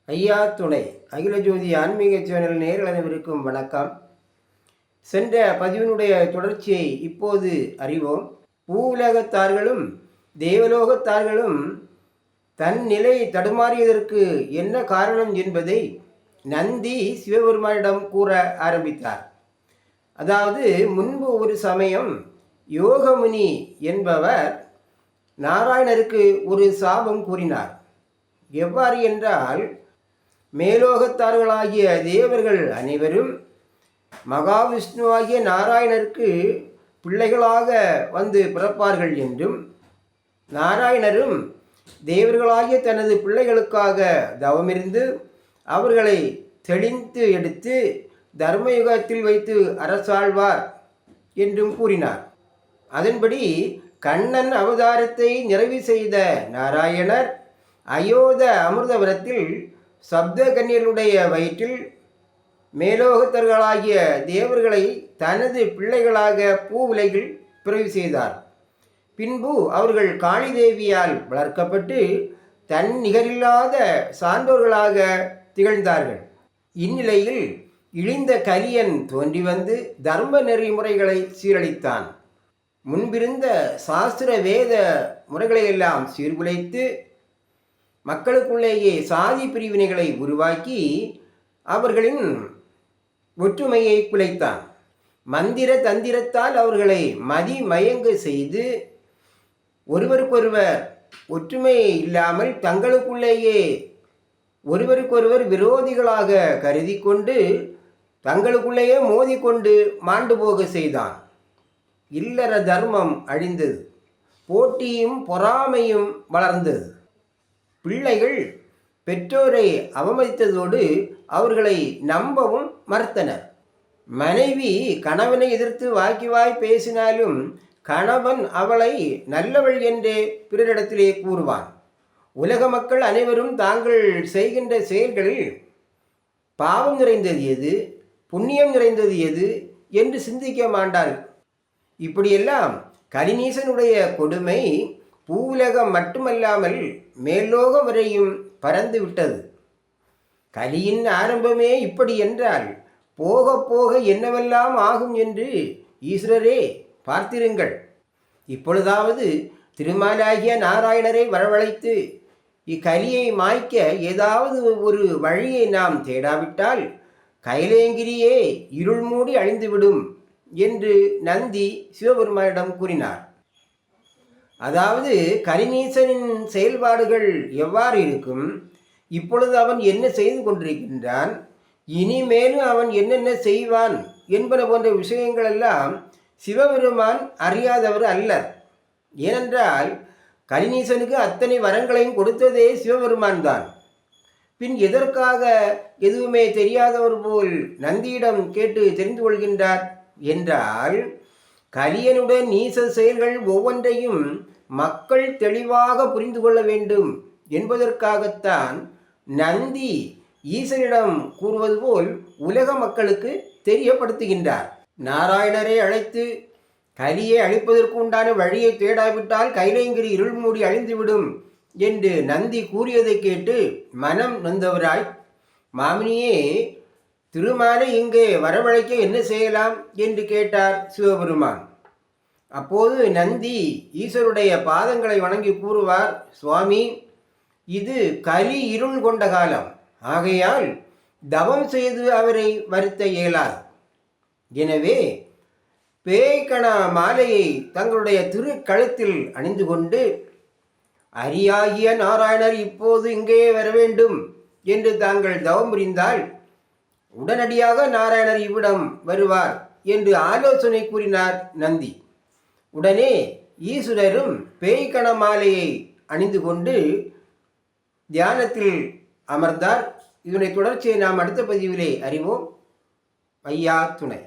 ஐயா துணை அகில ஜோதி ஆன்மீக சேனல் நேயர்கள் அனைவருக்கும் வணக்கம். சென்ற பதிவினுடைய தொடர்ச்சியை இப்போது அறிவோம். பூவுலகத்தார்களும் தேவலோகத்தார்களும் தன் நிலை தடுமாறியதற்கு என்ன காரணம் என்பதை நந்தி சிவபெருமானிடம் கூற ஆரம்பித்தார். அதாவது, முன்பு ஒரு சமயம் யோகமுனி என்பவர் நாராயணருக்கு ஒரு சாபம் கூறினார். எவ்வாறு என்றால், மேலோகத்தார்களாகிய தேவர்கள் அனைவரும் மகாவிஷ்ணுவாகிய நாராயணருக்கு பிள்ளைகளாக வந்து பிறப்பார்கள் என்றும், நாராயணரும் தேவர்களாகிய தனது பிள்ளைகளுக்காக தவமிருந்து அவர்களை தெளிந்து எடுத்து தர்மயுகத்தில் வைத்து அரசாழ்வார் என்றும் கூறினார். அதன்படி கண்ணன் அவதாரத்தை நிறைவு செய்த நாராயணர் அயோத்த அமிர்தவரத்தில் சப்த கன்னியர்களுடைய வயிற்றில் மேலோகத்தர்களாகிய தேவர்களை தனது பிள்ளைகளாக பூவுலகில் பிறவி செய்தார். பின்பு அவர்கள் காளி தேவியால் வளர்க்கப்பட்டு தன் நிகரில்லாத சான்றோர்களாக திகழ்ந்தார்கள். இந்நிலையில் இழிந்த கலியன் தோன்றி வந்து தர்ம நெறிமுறைகளை சீரழித்தான். முன்பிருந்த சாஸ்திர வேத முறைகளையெல்லாம் சீர்குலைத்து மக்களுக்குள்ளேயே சாதி பிரிவினைகளை உருவாக்கி அவர்களின் ஒற்றுமையை குலைத்தான். மந்திர தந்திரத்தால் அவர்களை மயங்க செய்து ஒருவருக்கொருவர் ஒற்றுமை இல்லாமல் தங்களுக்குள்ளேயே ஒருவருக்கொருவர் விரோதிகளாக கருதி கொண்டு தங்களுக்குள்ளேயே மோதிக்கொண்டு மாண்டு போக செய்தான். இல்லற தர்மம் அழிந்தது, போட்டியும் பொறாமையும் வளர்ந்தது. பிள்ளைகள் பெற்றோரை அவமதித்ததோடு அவர்களை நம்பவும் மறுத்தனர். மனைவி கணவனை எதிர்த்து வாய் பேசினாலும் கணவன் அவளை நல்லவள் என்றே பிறரிடத்திலே கூறுவான். உலக மக்கள் அனைவரும் தாங்கள் செய்கின்ற செயல்களில் பாவம் நிறைந்தது எது, புண்ணியம் நிறைந்தது எது என்று சிந்திக்க மாட்டார்கள். இப்படியெல்லாம் கலிநீசனுடைய கொடுமை பூவுலகம் மட்டுமல்லாமல் மேல்லோகம் வரையும் பறந்து விட்டது. கலியின் ஆரம்பமே இப்படி என்றால் போக போக என்னவெல்லாம் ஆகும் என்று ஈஸ்வரரே பார்த்திருங்கள். இப்பொழுதாவது திருமாலாகிய நாராயணரை வரவழைத்து இக்கலியை மாய்க்க ஏதாவது ஒரு வழியை நாம் தேடாவிட்டால் கைலேங்கிரியே இருள் மூடி அழிந்துவிடும் என்று நந்தி சிவபெருமானிடம் கூறினார். அதாவது, கலிநீசனின் செயல்பாடுகள் எவ்வாறு இருக்கும், இப்பொழுது அவன் என்ன செய்து கொண்டிருக்கின்றான், இனிமேலும் அவன் என்னென்ன செய்வான் என்பன போன்ற விஷயங்களெல்லாம் சிவபெருமான் அறியாதவர் அல்லர். ஏனென்றால் கலிநீசனுக்கு அத்தனை வரங்களையும் கொடுத்ததே சிவபெருமான் தான். பின் எதற்காக எதுவுமே தெரியாதவர் போல் நந்தியிடம் கேட்டு தெரிந்து கொள்கின்றார் என்றால், கலியனுடன் நீச செயல்கள் ஒவ்வொன்றையும் மக்கள் தெளிவாக புரிந்து கொள்ள வேண்டும் என்பதற்காகத்தான் நந்தி ஈசனிடம் கூறுவது போல் உலக மக்களுக்கு தெரியப்படுத்துகின்றார். நாராயணரை அழைத்து கலியை அழிப்பதற்கு உண்டான வழியை தேடாவிட்டால் கைலேங்கிரி இருள் மூடி அழிந்துவிடும் என்று நந்தி கூறியதை கேட்டு மனம் நொந்தவராய், மாமினியே, திருமாலை இங்கே வரவழைக்க என்ன செய்யலாம் என்று கேட்டார் சிவபெருமான். அப்போது நந்தி ஈஸ்வருடைய பாதங்களை வணங்கி கூறுவார், சுவாமி, இது கலி இருள் கொண்ட காலம், ஆகையால் தவம் செய்து அவரை வருத்த இயலாது. எனவே பேய்கண மாலையை தங்களுடைய திருக்கழுத்தில் அணிந்து கொண்டு அரியாகிய நாராயணர் இப்போது இங்கே வர வேண்டும் என்று தாங்கள் தவம் புரிந்தால் உடனடியாக நாராயணர் இவ்விடம் வருவார் என்று ஆலோசனை கூறினார் நந்தி. உடனே ஈஸ்வரரும் பேய்கண மாலையை அணிந்து கொண்டு தியானத்தில் அமர்ந்தார். இதனை தொடர்ச்சியை நாம் அடுத்த பதிவிலே அறிவோம். ஐயா துணை.